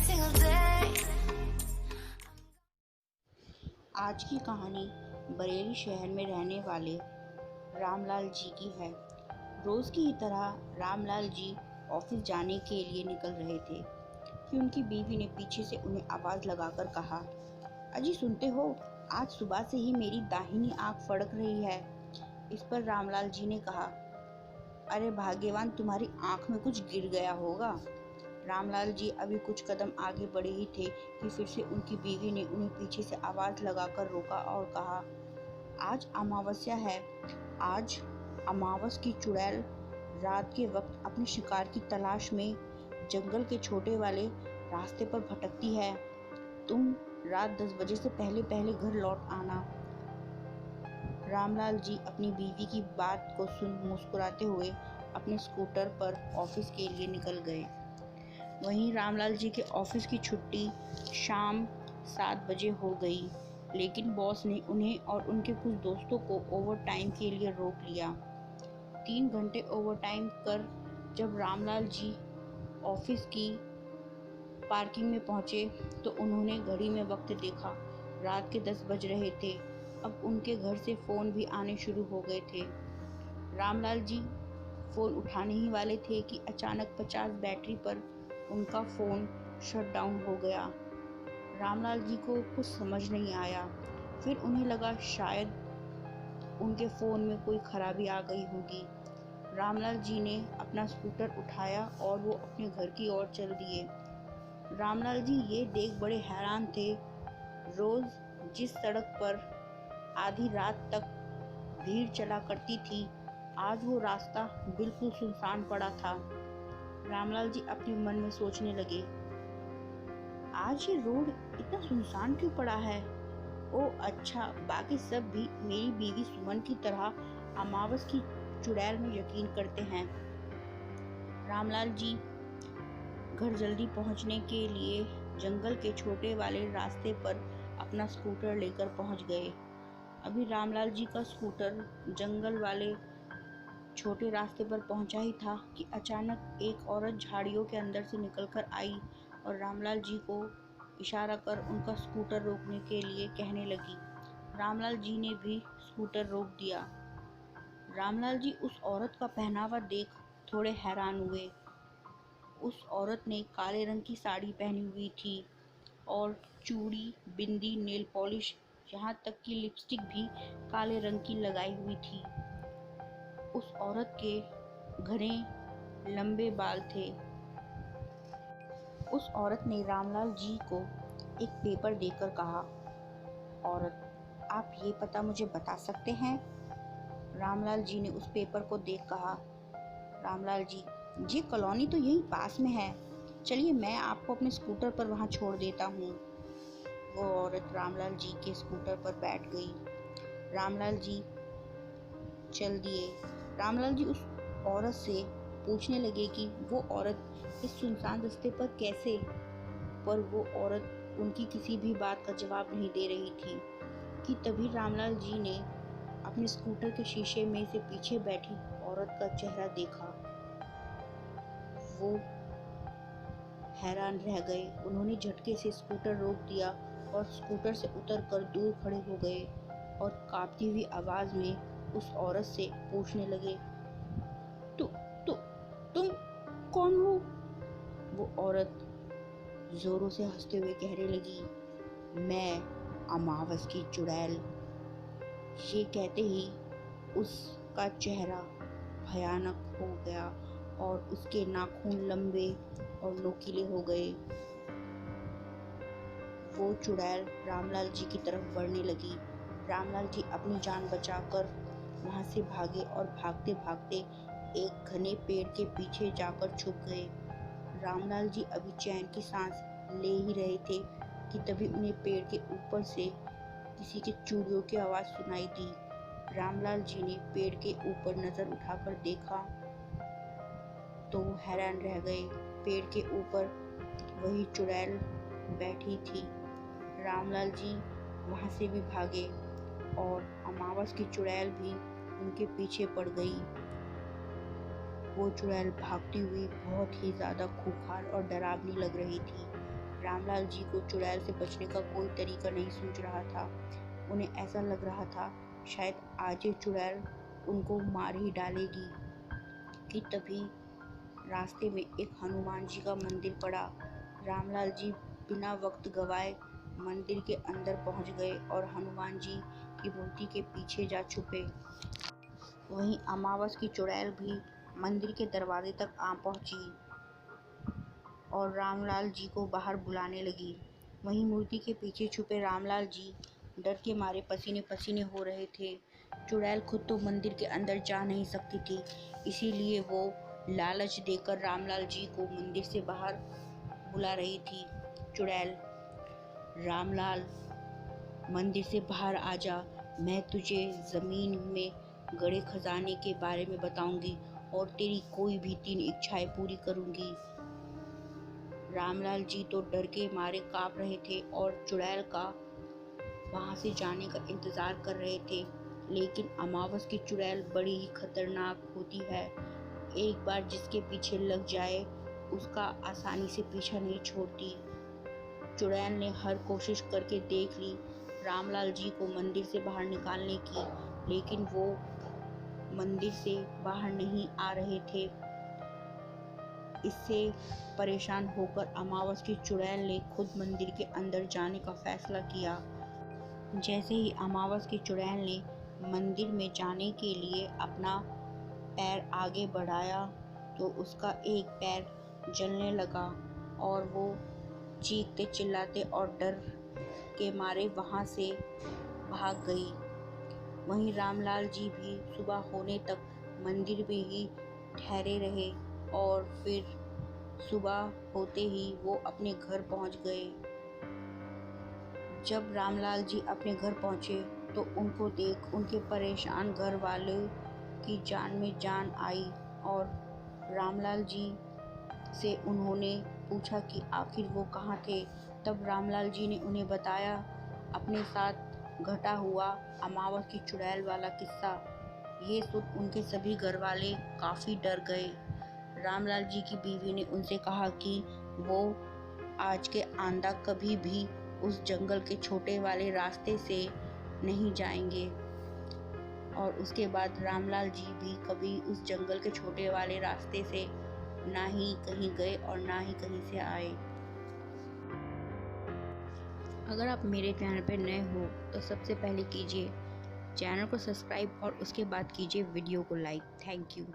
single day. आज की कहानी बरेली शहर में रहने वाले रामलाल जी की है। रोज़ की ही तरह रामलाल जी ऑफिस जाने के लिए निकल रहे थे कि उनकी बीवी ने पीछे से उन्हें आवाज़ लगाकर कहा, अजी सुनते हो, आज सुबह से ही मेरी दाहिनी आंख फड़क रही है। इस पर रामलाल जी ने कहा, अरे भाग्यवान, तुम्हारी आंख में कुछ गिर गया होगा। रामलाल जी अभी कुछ कदम आगे बढ़े ही थे कि फिर से उनकी बीवी ने उन्हें पीछे से आवाज़ लगाकर रोका और कहा, आज अमावस्या है। आज अमावस की चुड़ैल रात के वक्त अपने शिकार की तलाश में जंगल के छोटे वाले रास्ते पर भटकती है। तुम रात 10 बजे से पहले पहले घर लौट आना। रामलाल जी अपनी बीवी की बात को सुन मुस्कुराते हुए अपने स्कूटर पर ऑफिस के लिए निकल गए। वहीं रामलाल जी के ऑफिस की छुट्टी शाम 7 बजे हो गई, लेकिन बॉस ने उन्हें और उनके कुछ दोस्तों को ओवर टाइम के लिए रोक लिया। 3 घंटे ओवर टाइम कर जब रामलाल जी ऑफिस की पार्किंग में पहुंचे तो उन्होंने घड़ी में वक्त देखा। रात के 10 बज रहे थे। अब उनके घर से फ़ोन भी आने शुरू हो गए थे। रामलाल जी फ़ोन उठाने ही वाले थे कि अचानक 50 बैटरी पर उनका फ़ोन शट डाउन हो गया। रामलाल जी को कुछ समझ नहीं आया। फिर उन्हें लगा शायद उनके फ़ोन में कोई खराबी आ गई होगी। रामलाल जी ने अपना स्कूटर उठाया और वो अपने घर की ओर चल दिए। रामलाल जी ये देख बड़े हैरान थे। रोज़ जिस सड़क पर आधी रात तक भीड़ चला करती थी, आज वो रास्ता बिल्कुल सुनसान पड़ा था। रामलाल जी अपने मन में सोचने लगे, आज ये रोड इतना सुनसान क्यों पड़ा है? ओह अच्छा, बाकी सब भी मेरी बीवी सुमन की तरह अमावस की चुड़ैल में यकीन करते हैं। रामलाल जी घर जल्दी पहुंचने के लिए जंगल के छोटे वाले रास्ते पर अपना स्कूटर लेकर पहुंच गए। अभी रामलाल जी का स्कूटर जंगल वाले छोटे रास्ते पर पहुंचा ही था कि अचानक एक औरत झाड़ियों के अंदर से निकलकर आई और रामलाल जी को इशारा कर उनका स्कूटर रोकने के लिए कहने लगी। रामलाल जी ने भी स्कूटर रोक दिया। रामलाल जी उस औरत का पहनावा देख थोड़े हैरान हुए। उस औरत ने काले रंग की साड़ी पहनी हुई थी और चूड़ी, बिंदी, नेल पॉलिश, यहाँ तक कि लिपस्टिक भी काले रंग की लगाई हुई थी। उस औरत के घने लंबे बाल थे। उस औरत ने रामलाल जी को एक पेपर देकर कहा, औरत, आप ये पता मुझे बता सकते हैं? रामलाल जी ने उस पेपर को देख कहा, रामलाल जी, ये कॉलोनी तो यहीं पास में है, चलिए मैं आपको अपने स्कूटर पर वहाँ छोड़ देता हूँ। वो औरत रामलाल जी के स्कूटर पर बैठ गई। रामलाल जी चल दिए। रामलाल जी उस औरत से पूछने लगे कि वो औरत इस सुनसान रास्ते पर कैसे, पर वो औरत उनकी किसी भी बात का जवाब नहीं दे रही थी कि तभी रामलाल जी ने अपने स्कूटर के शीशे में से पीछे बैठी औरत का चेहरा देखा। वो हैरान रह गए। उन्होंने झटके से स्कूटर रोक दिया और स्कूटर से उतरकर दूर खड़े हो गए और कांपती हुई आवाज में उस औरत से पूछने लगे, तु, तु, तुम कौन हो? वो औरत जोरों से हंसते हुए कहने लगी, मैं अमावस की चुड़ैल। ये कहते ही उसका चेहरा भयानक हो गया और उसके नाखून लंबे और नोकीले हो गए। वो चुड़ैल रामलाल जी की तरफ बढ़ने लगी। रामलाल जी अपनी जान बचाकर वहां से भागे और भागते भागते एक घने पेड़ के पीछे जाकर छुप गए। रामलाल जी अभी चैन की सांस ले ही रहे थे कि तभी उन्हें पेड़ के ऊपर से किसी के चूड़ियों की आवाज़ सुनाई दी। रामलाल जी ने पेड़ के ऊपर नज़र उठाकर देखा तो वो हैरान रह गए। पेड़ के ऊपर वही चुड़ैल बैठी थी। रामलाल जी वहाँ से भी भागे और अमावस की चुड़ैल भी उनके पीछे पड़ गई। वो चुड़ैल भागती हुई बहुत ही ज़्यादा खूंखार और डरावनी लग रही थी। रामलाल जी को चुड़ैल से बचने का कोई तरीका नहीं सूझ रहा था। उन्हें ऐसा लग रहा था शायद आज ये चुड़ैल उनको मार ही डालेगी कि तभी रास्ते में एक हनुमान जी का मंदिर पड़ा। रामलाल जी बिना वक्त गवाए मंदिर के अंदर पहुंच गए और हनुमान जी की मूर्ति के पीछे जा छुपे। वहीं अमावस की चुड़ैल भी मंदिर के दरवाजे तक आ पहुंची और रामलाल जी को बाहर बुलाने लगी। वहीं मूर्ति के पीछे छुपे रामलाल जी डर के मारे पसीने पसीने हो रहे थे। चुड़ैल खुद तो मंदिर के अंदर जा नहीं सकती थी, इसीलिए वो लालच देकर रामलाल जी को मंदिर से बाहर बुला रही थी। चुड़ैल, रामलाल मंदिर से बाहर आ जा, मैं तुझे जमीन में गड़े खजाने के बारे में बताऊंगी और तेरी कोई भी 3 इच्छाएं पूरी करूंगी। रामलाल जी तो डर के मारे कांप रहे थे और चुड़ैल का वहां से जाने का इंतजार कर रहे थे। लेकिन अमावस की चुड़ैल बड़ी ही खतरनाक होती है। एक बार जिसके पीछे लग जाए उसका आसानी से पीछा नहीं छोड़ती। चुड़ैल ने हर कोशिश करके देख ली रामलाल जी को मंदिर से बाहर निकालने की, लेकिन वो मंदिर से बाहर नहीं आ रहे थे। इससे परेशान होकर अमावस की चुड़ैल ने खुद मंदिर के अंदर जाने का फैसला किया। जैसे ही अमावस की चुड़ैल ने मंदिर में जाने के लिए अपना पैर आगे बढ़ाया तो उसका एक पैर जलने लगा और वो चीखते चिल्लाते और डर के मारे वहां से भाग गई। वहीं रामलाल जी भी सुबह होने तक मंदिर में ही ठहरे रहे और फिर सुबह होते ही वो अपने घर पहुंच गए। जब रामलाल जी अपने घर पहुंचे तो उनको देख उनके परेशान घर वालों की जान में जान आई और रामलाल जी से उन्होंने पूछा कि आखिर वो कहाँ थे। तब रामलाल जी ने उन्हें बताया अपने साथ घटा हुआ अमावस की चुड़ैल वाला किस्सा। ये सुन उनके सभी घर वाले काफ़ी डर गए। रामलाल जी की बीवी ने उनसे कहा कि वो आज के आंदा कभी भी उस जंगल के छोटे वाले रास्ते से नहीं जाएंगे और उसके बाद रामलाल जी भी कभी उस जंगल के छोटे वाले रास्ते से ना ही कहीं गए और ना ही कहीं से आए। अगर आप मेरे चैनल पर नए हो तो सबसे पहले कीजिए चैनल को सब्सक्राइब और उसके बाद कीजिए वीडियो को लाइक। Thank you.